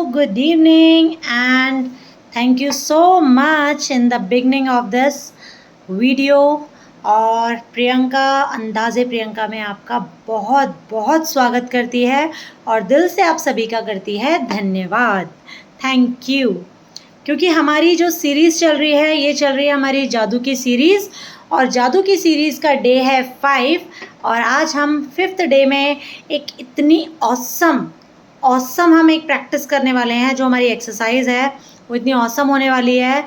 good evening, and thank you so much in the beginning of this video. और प्रियंका अंदाज़े प्रियंका में आपका बहुत बहुत स्वागत करती है और दिल से आप सभी का करती है धन्यवाद, थैंक यू। क्योंकि हमारी जो सीरीज़ चल रही है ये चल रही है हमारी जादू की सीरीज़, और जादू की सीरीज़ का डे है 5 और आज हम 5th डे में एक इतनी ऑसम हम एक प्रैक्टिस करने वाले हैं। जो हमारी एक्सरसाइज है वो इतनी ऑसम होने वाली है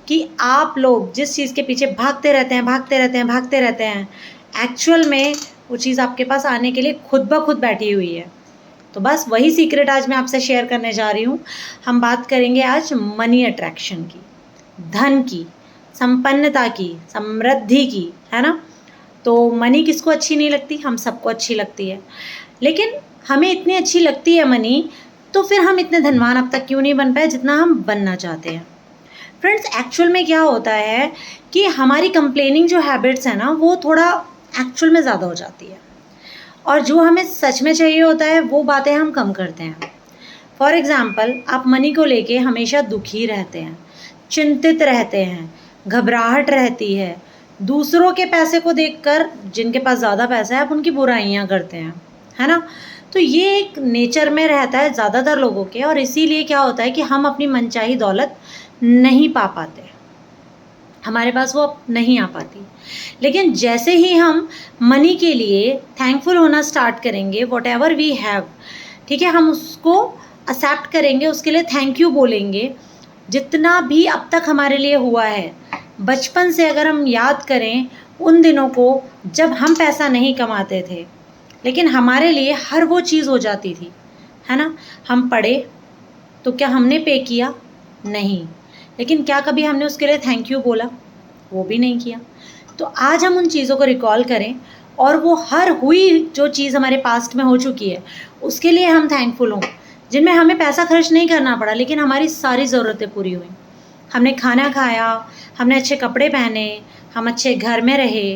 कि आप लोग जिस चीज़ के पीछे भागते रहते हैं एक्चुअल में वो चीज़ आपके पास आने के लिए खुद ब खुद बैठी हुई है। तो बस वही सीक्रेट आज मैं आपसे शेयर करने जा रही हूँ। हम बात करेंगे आज मनी अट्रैक्शन की, धन की, संपन्नता की, समृद्धि की, है ना। तो मनी किसको अच्छी नहीं लगती? हम सबको अच्छी लगती है, लेकिन हमें इतनी अच्छी लगती है मनी, तो फिर हम इतने धनवान अब तक क्यों नहीं बन पाए जितना हम बनना चाहते हैं। फ्रेंड्स, एक्चुअल में क्या होता है कि हमारी कंप्लेनिंग जो हैबिट्स है ना वो थोड़ा एक्चुअल में ज़्यादा हो जाती है, और जो हमें सच में चाहिए होता है वो बातें हम कम करते हैं। फॉर एग्ज़ाम्पल, आप मनी को लेके हमेशा दुखी रहते हैं, चिंतित रहते हैं, घबराहट रहती है, दूसरों के पैसे को देखकर जिनके पास ज़्यादा पैसा है आप उनकी बुराइयां करते हैं, है ना। तो ये एक नेचर में रहता है ज़्यादातर लोगों के, और इसीलिए क्या होता है कि हम अपनी मनचाही दौलत नहीं पा पाते, हमारे पास वो नहीं आ पाती। लेकिन जैसे ही हम मनी के लिए थैंकफुल होना स्टार्ट करेंगे, वॉट एवर वी हैव, ठीक है, हम उसको एक्सेप्ट करेंगे, उसके लिए थैंक यू बोलेंगे। जितना भी अब तक हमारे लिए हुआ है, बचपन से अगर हम याद करें उन दिनों को जब हम पैसा नहीं कमाते थे, लेकिन हमारे लिए हर वो चीज़ हो जाती थी, है ना। हम पढ़े तो क्या हमने पे किया? नहीं। लेकिन क्या कभी हमने उसके लिए थैंक यू बोला? वो भी नहीं किया। तो आज हम उन चीज़ों को रिकॉल करें और वो हर हुई जो चीज़ हमारे पास्ट में हो चुकी है उसके लिए हम थैंकफुल हों, जिनमें हमें पैसा खर्च नहीं करना पड़ा लेकिन हमारी सारी ज़रूरतें पूरी हुई। हमने खाना खाया, हमने अच्छे कपड़े पहने, हम अच्छे घर में रहे,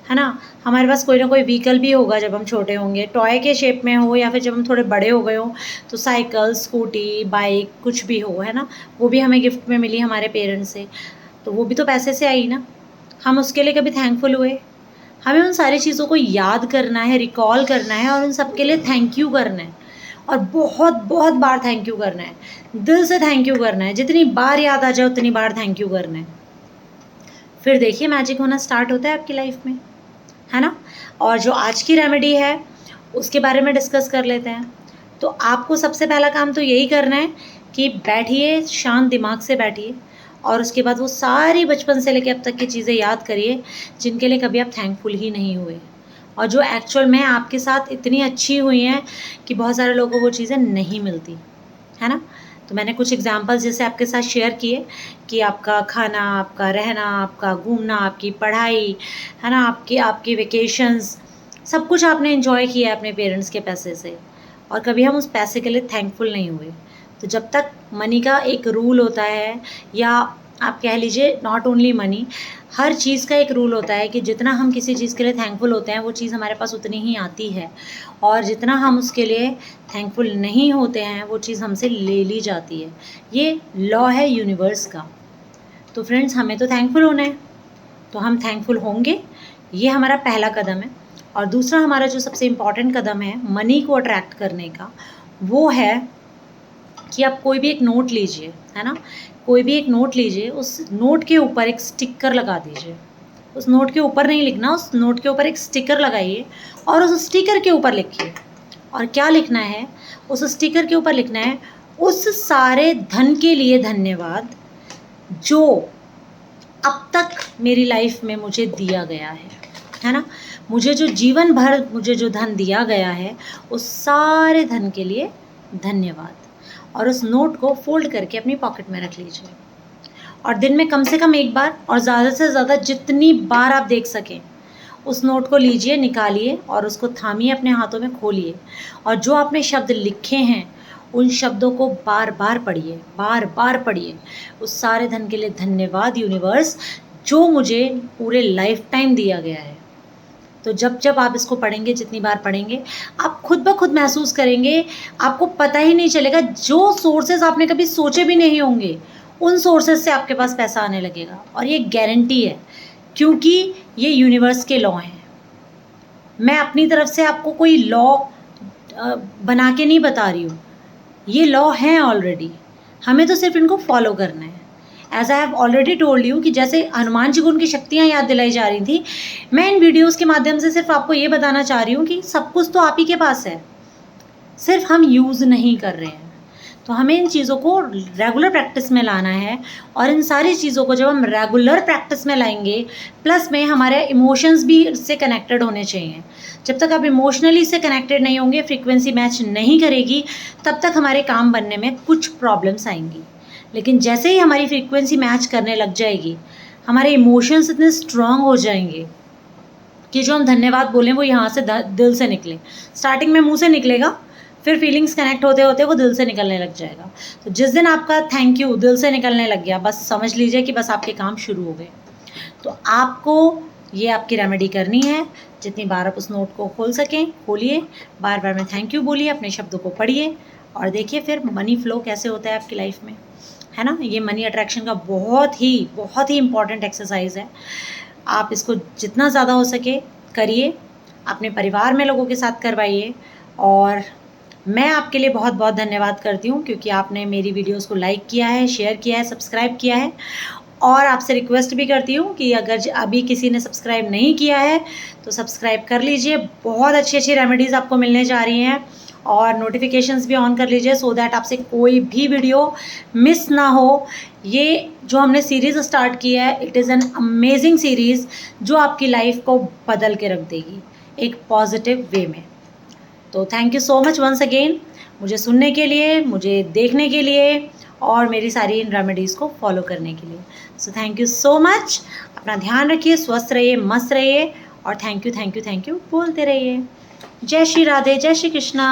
है ना। हमारे पास कोई ना कोई व्हीकल भी होगा जब हम छोटे होंगे, टॉय के शेप में हो, या फिर जब हम थोड़े बड़े हो गए हो तो साइकिल, स्कूटी, बाइक कुछ भी हो, है ना। वो भी हमें गिफ्ट में मिली हमारे पेरेंट्स से, तो वो भी तो पैसे से आई ना। हम उसके लिए कभी थैंकफुल हुए? हमें उन सारी चीज़ों को याद करना है, रिकॉल करना है, और उन सब के लिए थैंक यू करना है, और बहुत बहुत बार थैंक यू करना है, दिल से थैंक यू करना है। जितनी बार याद आ जाए उतनी बार थैंक यू करना है। फिर देखिए मैजिक होना स्टार्ट होता है आपकी लाइफ में, है ना। और जो आज की रेमेडी है उसके बारे में डिस्कस कर लेते हैं। तो आपको सबसे पहला काम तो यही करना है कि बैठिए, शांत दिमाग से बैठिए, और उसके बाद वो सारी बचपन से लेकर अब तक की चीज़ें याद करिए जिनके लिए कभी आप थैंकफुल ही नहीं हुए, और जो एक्चुअल में आपके साथ इतनी अच्छी हुई हैं कि बहुत सारे लोगों को वो चीज़ें नहीं मिलती, है ना। तो मैंने कुछ एग्जांपल्स जैसे आपके साथ शेयर किए कि आपका खाना, आपका रहना, आपका घूमना, आपकी पढ़ाई, है ना, आपकी आपकी वेकेशंस, सब कुछ आपने एंजॉय किया है अपने पेरेंट्स के पैसे से, और कभी हम उस पैसे के लिए थैंकफुल नहीं हुए। तो जब तक मनी का एक रूल होता है, या आप कह लीजिए नॉट ओनली मनी, हर चीज़ का एक रूल होता है कि जितना हम किसी चीज़ के लिए थैंकफुल होते हैं वो चीज़ हमारे पास उतनी ही आती है, और जितना हम उसके लिए थैंकफुल नहीं होते हैं वो चीज़ हमसे ले ली जाती है। ये लॉ है यूनिवर्स का। तो फ्रेंड्स, हमें तो थैंकफुल होना है, तो हम थैंकफुल होंगे, ये हमारा पहला कदम है। और दूसरा हमारा जो सबसे इम्पॉर्टेंट कदम है मनी को अट्रैक्ट करने का, वो है कि आप कोई भी एक नोट लीजिए, है ना, कोई भी एक नोट लीजिए, उस नोट के ऊपर एक स्टिकर लगा दीजिए। उस नोट के ऊपर नहीं लिखना, उस नोट के ऊपर एक स्टिकर लगाइए और उस स्टिकर के ऊपर लिखिए। और क्या लिखना है उस स्टिकर के ऊपर? लिखना है, उस सारे धन के लिए धन्यवाद जो अब तक मेरी लाइफ में मुझे दिया गया है ना। मुझे जो जीवन भर मुझे जो धन दिया गया है उस सारे धन के लिए धन्यवाद। और उस नोट को फोल्ड करके अपनी पॉकेट में रख लीजिए, और दिन में कम से कम एक बार, और ज़्यादा से ज़्यादा जितनी बार आप देख सकें, उस नोट को लीजिए, निकालिए और उसको थामिए, अपने हाथों में खोलिए, और जो आपने शब्द लिखे हैं उन शब्दों को बार बार पढ़िए, बार बार पढ़िए। उस सारे धन के लिए धन्यवाद यूनिवर्स जो मुझे पूरे लाइफ टाइम दिया गया है। तो जब जब आप इसको पढ़ेंगे, जितनी बार पढ़ेंगे, आप खुद ब खुद महसूस करेंगे, आपको पता ही नहीं चलेगा, जो सोर्सेज आपने कभी सोचे भी नहीं होंगे उन सोर्सेज से आपके पास पैसा आने लगेगा। और ये गारंटी है, क्योंकि ये यूनिवर्स के लॉ हैं। मैं अपनी तरफ से आपको कोई लॉ बना के नहीं बता रही हूँ, ये लॉ हैं ऑलरेडी, हमें तो सिर्फ इनको फॉलो करना है। As I have already told you कि जैसे हनुमान जी को उनकी शक्तियाँ याद दिलाई जा रही थी, मैं इन वीडियोज़ के माध्यम से सिर्फ आपको ये बताना चाह रही हूँ कि सब कुछ तो आप ही के पास है, सिर्फ हम यूज़ नहीं कर रहे हैं। तो हमें इन चीज़ों को रेगुलर प्रैक्टिस में लाना है, और इन सारी चीज़ों को जब हम रेगुलर प्रैक्टिस में लाएंगे, प्लस में हमारे इमोशंस भी इससे कनेक्टेड होने चाहिए। जब तक आप इमोशनली से कनेक्टेड नहीं होंगे, फ्रीक्वेंसी मैच नहीं करेगी, तब तक हमारे काम बनने में कुछ प्रॉब्लम्स आएंगी। लेकिन जैसे ही हमारी फ्रीक्वेंसी मैच करने लग जाएगी, हमारे इमोशंस इतने स्ट्रांग हो जाएंगे कि जो हम धन्यवाद बोलें वो यहाँ से दिल से निकले। स्टार्टिंग में मुंह से निकलेगा, फिर फीलिंग्स कनेक्ट होते होते वो दिल से निकलने लग जाएगा। तो जिस दिन आपका थैंक यू दिल से निकलने लग गया, बस समझ लीजिए कि बस आपके काम शुरू हो गए। तो आपको ये आपकी रेमेडी करनी है, जितनी बार आप उस नोट को खोल सकें खोलिए, बार बार में थैंक यू बोलिए, अपने शब्दों को पढ़िए, और देखिए फिर मनी फ्लो कैसे होता है आपकी लाइफ में, है ना। ये मनी अट्रैक्शन का बहुत ही इंपॉर्टेंट एक्सरसाइज है। आप इसको जितना ज़्यादा हो सके करिए, अपने परिवार में लोगों के साथ करवाइए। और मैं आपके लिए बहुत बहुत धन्यवाद करती हूँ, क्योंकि आपने मेरी वीडियोस को लाइक किया है, शेयर किया है, सब्सक्राइब किया है। और आपसे रिक्वेस्ट भी करती हूँ कि अगर अभी किसी ने सब्सक्राइब नहीं किया है तो सब्सक्राइब कर लीजिए। बहुत अच्छी अच्छी रेमेडीज़ आपको मिलने जा रही हैं, और नोटिफिकेशंस भी ऑन कर लीजिए, सो दैट आपसे कोई भी वीडियो मिस ना हो। ये जो हमने सीरीज़ स्टार्ट की है, it is an amazing series जो आपकी लाइफ को बदल के रख देगी एक पॉजिटिव वे में। तो thank you so much once again, मुझे सुनने के लिए, मुझे देखने के लिए, और मेरी सारी इन रेमेडीज़ को फॉलो करने के लिए। So thank you so much. अपना ध्यान रखिए, स्वस्थ रहिए, मस्त रहिए, और थैंक यू बोलते रहिए। जय श्री राधे, जय श्री कृष्णा।